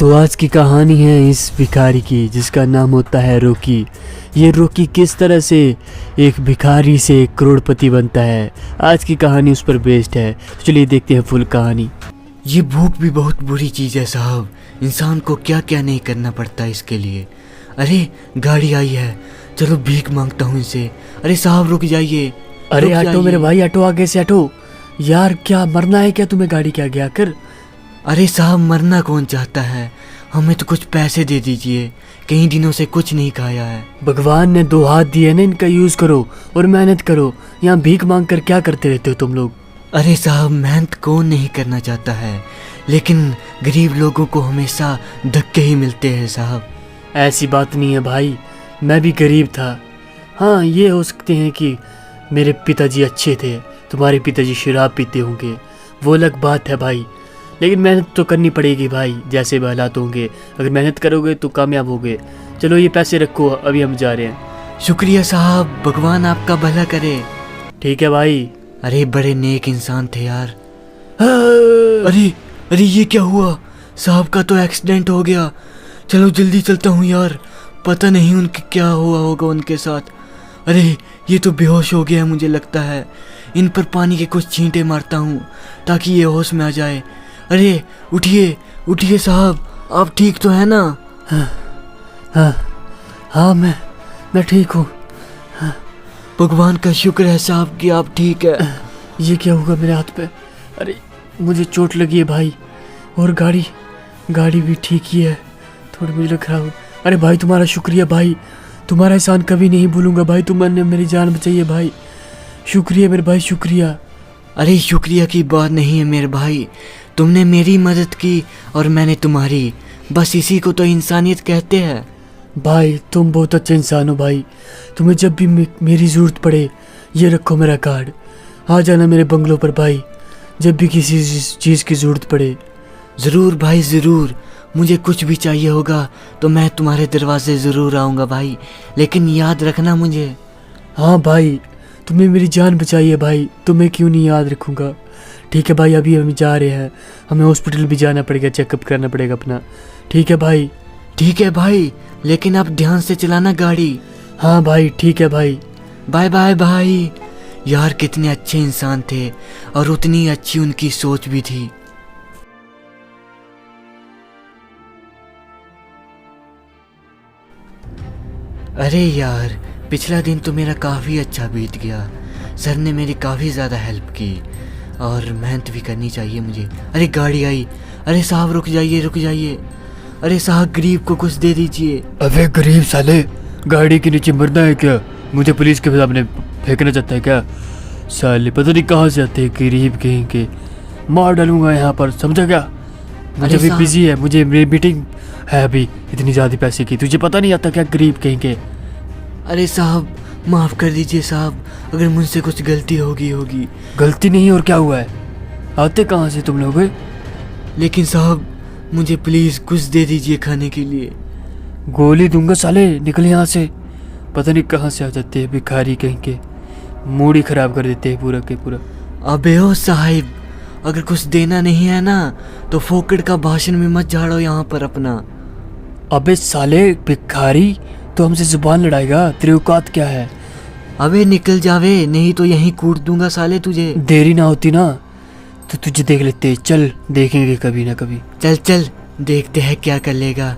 तो आज की कहानी है इस भिखारी की जिसका नाम होता है रॉकी। ये रॉकी किस तरह से एक भिखारी से एक करोड़पति बनता है, आज की कहानी उस पर बेस्ड है। तो चलिए देखते हैं फुल कहानी। ये भूख भी बहुत बुरी चीज़ है साहब, इंसान को क्या क्या नहीं करना पड़ता इसके लिए। अरे गाड़ी आई है, चलो भीख मांगता हूँ इनसे। अरे साहब रुक जाइए। अरे हटो मेरे भाई, हटो आगे से हटो। यार क्या मरना है क्या तुम्हें गाड़ी के आगे आकर? अरे साहब मरना कौन चाहता है, हमें तो कुछ पैसे दे दीजिए, कई दिनों से कुछ नहीं खाया है। भगवान ने 2 हाथ दिए ना, इनका यूज करो और मेहनत करो। यहाँ भीख मांग कर क्या करते रहते हो तुम लोग? अरे साहब मेहनत कौन नहीं करना चाहता है, लेकिन गरीब लोगों को हमेशा धक्के ही मिलते हैं साहब। ऐसी बात नहीं है भाई, मैं भी गरीब था। हाँ ये हो सकते हैं कि मेरे पिताजी अच्छे थे, तुम्हारे पिताजी शराब पीते होंगे, वो अलग बात है भाई। लेकिन मेहनत तो करनी पड़ेगी भाई, जैसे भी हालात होंगे। अगर मेहनत करोगे तो कामयाब होगे। चलो ये पैसे रखो, अभी हम जा रहे हैं। शुक्रिया साहब, भगवान आपका भला करे। ठीक है भाई। अरे बड़े नेक इंसान थे यार। अरे अरे ये क्या हुआ, साहब का तो एक्सीडेंट हो गया। चलो जल्दी चलता हूँ यार, पता नहीं उनके क्या हुआ होगा उनके साथ। अरे ये तो बेहोश हो गया है मुझे लगता है। इन पर पानी के कुछ छींटे मारता हूँ ताकि ये होश में आ जाए। अरे उठिए उठिए साहब, आप ठीक तो है ना? हाँ मैं ठीक हूँ। भगवान का शुक्र है साहब कि आप ठीक है। ये क्या हुआ मेरे हाथ पे? अरे मुझे चोट लगी है भाई, और गाड़ी भी ठीक ही है, थोड़ी मुझे लग रहा हो। अरे भाई तुम्हारा शुक्रिया भाई, तुम्हारा एहसान कभी नहीं भूलूंगा भाई, तुमने मेरी जान बचाई है भाई। शुक्रिया मेरे भाई, शुक्रिया। अरे शुक्रिया की बात नहीं है मेरे भाई, तुमने मेरी मदद की और मैंने तुम्हारी, बस इसी को तो इंसानियत कहते हैं। भाई तुम बहुत अच्छे इंसान हो भाई, तुम्हें जब भी मेरी ज़रूरत पड़े ये रखो मेरा कार्ड, आ जाना मेरे बंगलों पर भाई, जब भी किसी चीज़ की ज़रूरत पड़े। ज़रूर भाई ज़रूर, मुझे कुछ भी चाहिए होगा तो मैं तुम्हारे दरवाजे ज़रूर आऊँगा भाई, लेकिन याद रखना मुझे। हाँ भाई तुमने मेरी जान बचाई है भाई, तुम्हें क्यों नहीं याद रखूँगा। ठीक है भाई, अभी हम जा रहे हैं, हमें हॉस्पिटल भी जाना पड़ेगा, चेकअप करना पड़ेगा अपना। ठीक है भाई? ठीक है भाई, लेकिन आप ध्यान से चलाना गाड़ी। हाँ भाई ठीक है भाई। बाय बाय भाई। यार कितने अच्छे इंसान थे और उतनी अच्छी उनकी सोच भी थी। अरे यार पिछला दिन तो मेरा काफ़ी अच्छा बीत गया, सर ने मेरी काफ़ी ज़्यादा हेल्प की और मेहनत भी करनी चाहिए मुझे। अरे गाड़ी आई। अरे साहब रुक जाइए रुक जाइए। अरे साहब गरीब को कुछ दे दीजिए। अबे गरीब साले, गाड़ी के नीचे मरना है क्या? मुझे पुलिस के सामने फेंकना चाहता है क्या? साले पता नहीं कहाँ से आते हैं गरीब कहीं के, मार डालूंगा यहाँ पर, समझा क्या? मुझे भी बिजी है, मुझे मेरी मीटिंग है अभी, इतनी ज़्यादा पैसे की, तुझे पता नहीं आता क्या गरीब कहीं के? अरे साहब माफ़ कर दीजिए साहब, अगर मुझसे कुछ गलती होगी। गलती नहीं, और क्या हुआ है? आते कहाँ से तुम लोग? लेकिन साहब मुझे प्लीज़ कुछ दे दीजिए खाने के लिए। गोली दूंगा साले, निकल यहाँ से। पता नहीं कहाँ से आ जाते हैं भिखारी कहीं के, मूड ही खराब कर देते हैं पूरा के पूरा। अबे ओ साहिब, अगर कुछ देना नहीं है ना तो फोकट का भाषण में मत झाड़ो यहाँ पर अपना। अबे साले भिखारी तो हमसे जुबान लड़ाएगा, तेरी औकात क्या है? अबे निकल जावे, नहीं तो यहीं कूट दूंगा साले तुझे। देरी ना होती ना तो तुझे देख लेते, चल देखेंगे कभी ना कभी। चल देखते हैं क्या कर लेगा।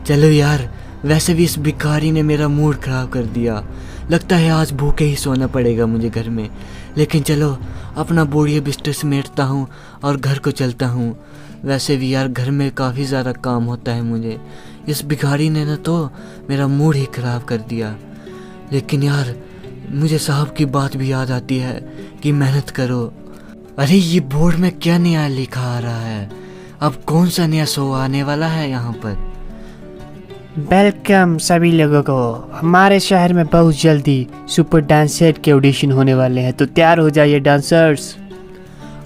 चलो यार, वैसे भी इस भिखारी ने मेरा मूड खराब कर दिया, लगता है आज भूखे ही सोना पड़ेगा मुझे घर में। लेकिन चलो अपना बोरिया बिस्तर समेटता हूँ और घर को चलता हूँ। वैसे भी यार घर में काफ़ी ज़्यादा काम होता है मुझे, इस भिखारी ने ना तो मेरा मूड ही ख़राब कर दिया। लेकिन यार मुझे साहब की बात भी याद आती है कि मेहनत करो। अरे ये बोर्ड में क्या नया लिखा आ रहा है, अब कौन सा नया शो आने वाला है यहाँ पर? वेलकम सभी लोगों को, हमारे शहर में बहुत जल्दी सुपर डांसर के ऑडिशन होने वाले हैं, तो तैयार हो जाइए डांसर्स।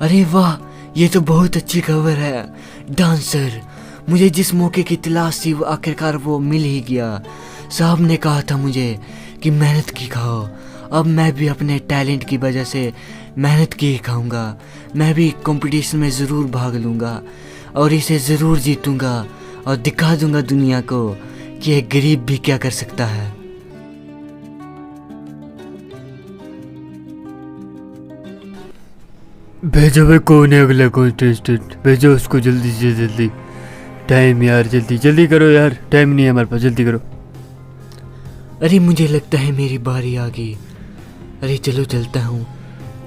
अरे वाह, ये तो बहुत अच्छी खबर है। डांसर, मुझे जिस मौके की तलाश थी वो आखिरकार वो मिल ही गया। साहब ने कहा था मुझे कि मेहनत की खाओ, अब मैं भी अपने टैलेंट की वजह से मेहनत की ही खाऊंगा। मैं भी कंपटीशन में ज़रूर भाग लूँगा और इसे ज़रूर जीतूंगा और दिखा दूंगा दुनिया को कि एक गरीब भी क्या कर सकता है। भेजो भाई, कौन है अगला कॉन्टेस्टेंट? भेजो उसको जल्दी से जल्दी। टाइम यार, जल्दी जल्दी करो यार, टाइम नहीं है हमारे पास, जल्दी करो। अरे मुझे लगता है मेरी बारी आ गई। अरे चलो चलता हूँ।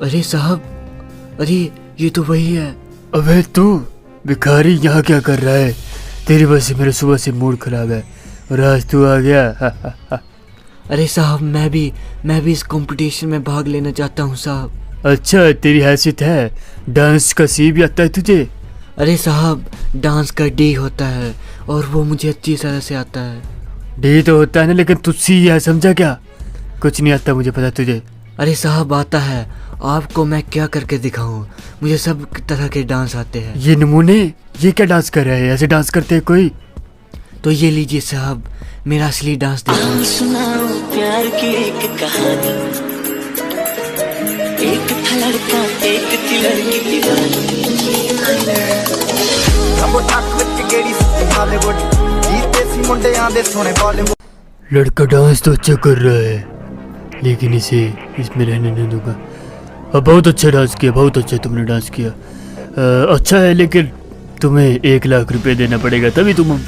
अरे साहब, अरे ये तो वही है। अबे तू भिखारी यहाँ क्या कर रहा है? तेरी वजह से मेरा सुबह से मूड खराब है और आज तू आ गया। अरे साहब, मैं भी इस कंपटीशन में भाग लेना चाहता हूँ साहब। अच्छा, तेरी हैसियत है? डांस का सी भी आता है तुझे? अरे साहब, डांस का डी होता है और वो मुझे अच्छी तरह से आता है। डी तो होता है ना, लेकिन तुझसे है, समझा क्या? कुछ नहीं आता, मुझे पता तुझे। अरे साहब आता है, आपको मैं क्या करके दिखाऊं? मुझे सब तरह के डांस आते हैं। ये नमूने, ये क्या डांस कर रहे हैं? ऐसे डांस करते हैं कोई? तो ये लीजिए साहब, मेरा असली डांस देखो। सुनाओ प्यार की एक कहानी। एक था लड़का, एक थी लड़की दीवानी। लड़का डांस तो अच्छा कर रहा है, लेकिन इसे इसमें रहने नहीं दूंगा। अब बहुत अच्छा डांस किया, बहुत अच्छा तुमने डांस किया। अच्छा है, लेकिन तुम्हें 1 लाख रुपए देना पड़ेगा, तभी तुम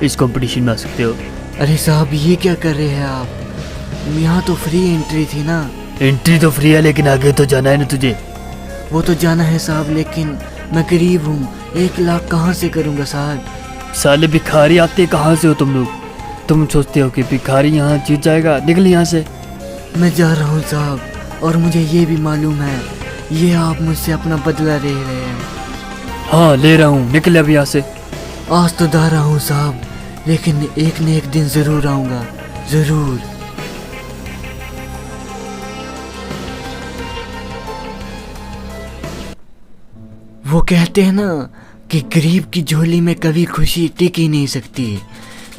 इस कंपटीशन में आ सकते हो। अरे साहब, ये क्या कर रहे हैं आप? यहाँ तो फ्री एंट्री थी ना। एंट्री तो फ्री है, लेकिन आगे तो जाना है ना तुझे। वो तो जाना है साहब, लेकिन मैं गरीब हूँ, 1 लाख कहाँ से करूँगा साहब? साले भिखारी आते कहाँ से हो तुम लोग? तुम सोचते हो कि भिखारी यहाँ जीत जाएगा? निकल यहाँ से। मैं जा रहा हूँ साहब, और मुझे ये भी मालूम है, ये आप मुझसे अपना बदला ले रहे हैं। हाँ ले रहा हूँ, निकल अब यहाँ से। आज तो जा रहा हूँ साहब, लेकिन एक न एक दिन जरूर आऊँगा, जरूर। वो कहते हैं ना कि गरीब की झोली में कभी खुशी टिक ही नहीं सकती,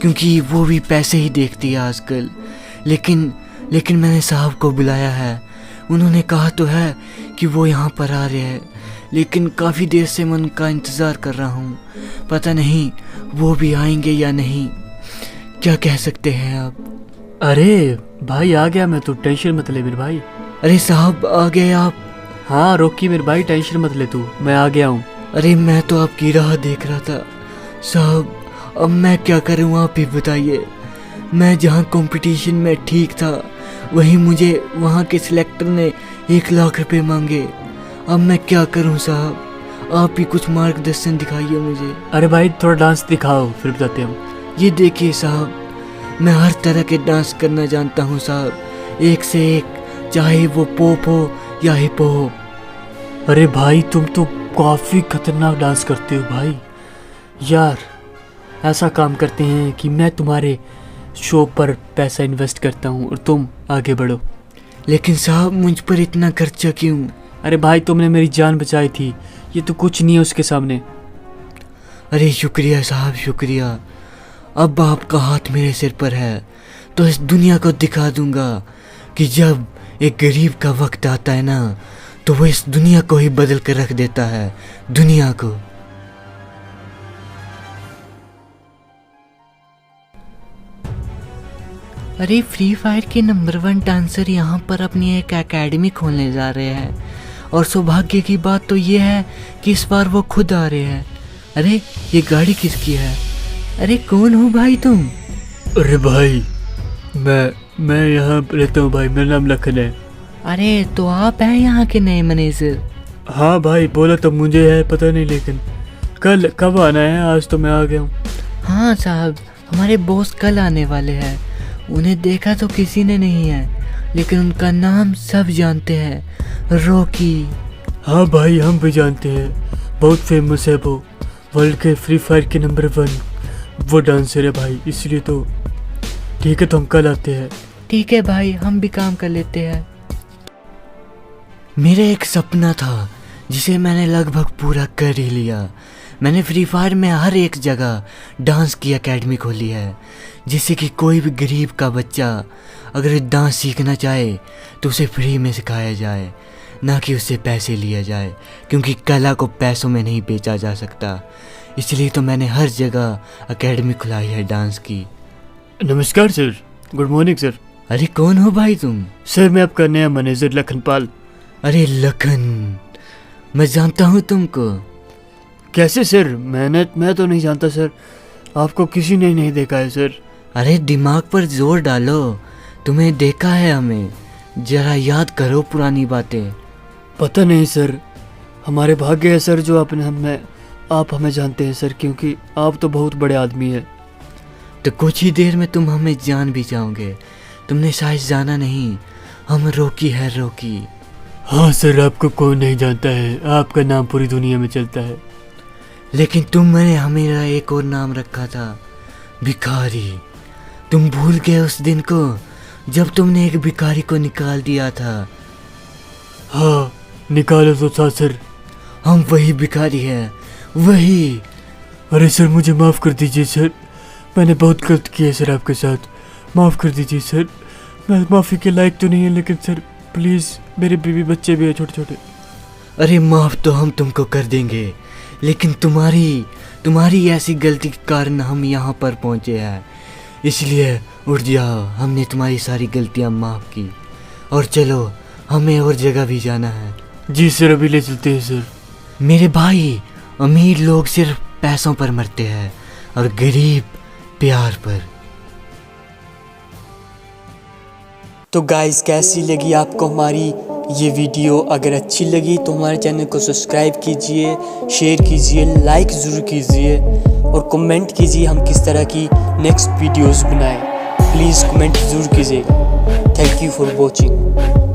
क्योंकि वो भी पैसे ही देखती है आजकल। लेकिन मैंने साहब को बुलाया है। उन्होंने कहा तो है कि वो यहाँ पर आ रहे हैं, लेकिन काफ़ी देर से मैं उनका इंतज़ार कर रहा हूँ। पता नहीं वो भी आएंगे या नहीं। क्या कह सकते हैं आप? अरे भाई आ गया मैं, तू टेंशन मत ले मेरे भाई। अरे साहब आ गए आप? हाँ रोकी मेरे भाई, टेंशन मत ले तू, मैं आ गया हूँ। अरे मैं तो आपकी राह देख रहा था साहब। अब मैं क्या करूँ, आप ही बताइए। मैं जहाँ कंपटीशन में ठीक था, वहीं मुझे वहाँ के सिलेक्टर ने 1 लाख रुपए मांगे। अब मैं क्या करूँ साहब? आप ही कुछ मार्गदर्शन दिखाइए मुझे। अरे भाई थोड़ा डांस दिखाओ, फिर बताते हम। ये देखिए साहब, मैं हर तरह के डांस करना जानता हूँ साहब, एक से एक, चाहे वो पॉप हो या हिप हो। अरे भाई तुम तो काफ़ी खतरनाक डांस करते हो भाई। यार ऐसा काम करते हैं कि मैं तुम्हारे शो पर पैसा इन्वेस्ट करता हूँ और तुम आगे बढ़ो। लेकिन साहब मुझ पर इतना खर्चा क्यों? अरे भाई तुमने मेरी जान बचाई थी, ये तो कुछ नहीं है उसके सामने। अरे शुक्रिया साहब, शुक्रिया। अब आपका हाथ मेरे सिर पर है, तो इस दुनिया को दिखा दूंगा कि जब एक गरीब का वक्त आता है ना, तो वो इस दुनिया को ही बदल कर रख देता है, दुनिया को। अरे फ्री फायर के नंबर 1 डांसर यहाँ पर अपनी एक एकेडमी खोलने जा रहे हैं, और सौभाग्य की बात तो ये है कि इस बार वो खुद आ रहे हैं। अरे ये गाड़ी किसकी है? अरे कौन हो भाई तुम? अरे भाई मैं यहाँ रहता हूँ भाई, मेरा नाम लखन है। अरे तो आप हैं यहाँ के नए मैनेजर? हाँ भाई, बोला तो मुझे है, पता नहीं लेकिन कब आना है? आज तो मैं आ गया हूँ। हाँ साहब, हमारे बॉस कल आने वाले हैं। उन्हें देखा तो किसी ने नहीं है, लेकिन उनका नाम सब जानते हैं, रॉकी। हाँ भाई हम भी जानते हैं, बहुत फेमस है वो, वर्ल्ड के फ्री फायर के नंबर 1 वो डांसर है भाई, इसलिए तो ठीक है, तो हम कल आते हैं। ठीक है भाई, हम भी काम कर लेते हैं। मेरा एक सपना था जिसे मैंने लगभग पूरा कर ही लिया। मैंने फ्री फायर में हर एक जगह डांस की एकेडमी खोली है, जिससे कि कोई भी गरीब का बच्चा अगर डांस सीखना चाहे तो उसे फ्री में सिखाया जाए, ना कि उससे पैसे लिया जाए, क्योंकि कला को पैसों में नहीं बेचा जा सकता। इसलिए तो मैंने हर जगह एकेडमी खुलाई है डांस की। नमस्कार सर, गुड मॉर्निंग सर। अरे कौन हो भाई तुम? सर मैं आपका नया मैनेजर लखनपाल। अरे लखन, मैं जानता हूँ तुमको। कैसे सर? मैं तो नहीं जानता सर, आपको किसी ने नहीं देखा है सर। अरे दिमाग पर जोर डालो, तुम्हें देखा है हमें, जरा याद करो पुरानी बातें। पता नहीं सर, हमारे भाग्य है सर जो आप हमें जानते हैं सर, क्योंकि आप तो बहुत बड़े आदमी हैं। तो कुछ ही देर में तुम हमें जान भी जाओगे। तुमने शायद जाना नहीं, हम रॉकी है, रॉकी। हाँ सर, आपको कौन नहीं जानता है, आपका नाम पूरी दुनिया में चलता है। लेकिन तुमने हमें एक और नाम रखा था, भिखारी। तुम भूल गए उस दिन को जब तुमने एक भिखारी को निकाल दिया था। हाँ निकालो तो था सर। हम वही भिखारी हैं, वही। अरे सर मुझे माफ़ कर दीजिए सर, मैंने बहुत गलत किया है सर आपके साथ, माफ़ कर दीजिए सर। मैं माफ़ी के लायक तो नहीं है, लेकिन सर प्लीज़, मेरे बीवी बच्चे भी हैं छोटे छोटे। अरे माफ़ तो हम तुमको कर देंगे, लेकिन तुम्हारी ऐसी गलती के कारण हम यहाँ पर पहुँचे हैं। इसलिए उठ जाओ, हमने तुम्हारी सारी गलतियाँ माफ़ की। और चलो, हमें और जगह भी जाना है। जी सर, अभी ले चलते हैं सर। मेरे भाई, अमीर लोग सिर्फ पैसों पर मरते हैं और गरीब प्यार पर। तो गाइस, कैसी लगी आपको हमारी ये वीडियो? अगर अच्छी लगी तो हमारे चैनल को सब्सक्राइब कीजिए, शेयर कीजिए, लाइक ज़रूर कीजिए और कमेंट कीजिए हम किस तरह की नेक्स्ट वीडियोस बनाएं। प्लीज़ कमेंट ज़रूर कीजिएगा। Thank you for watching.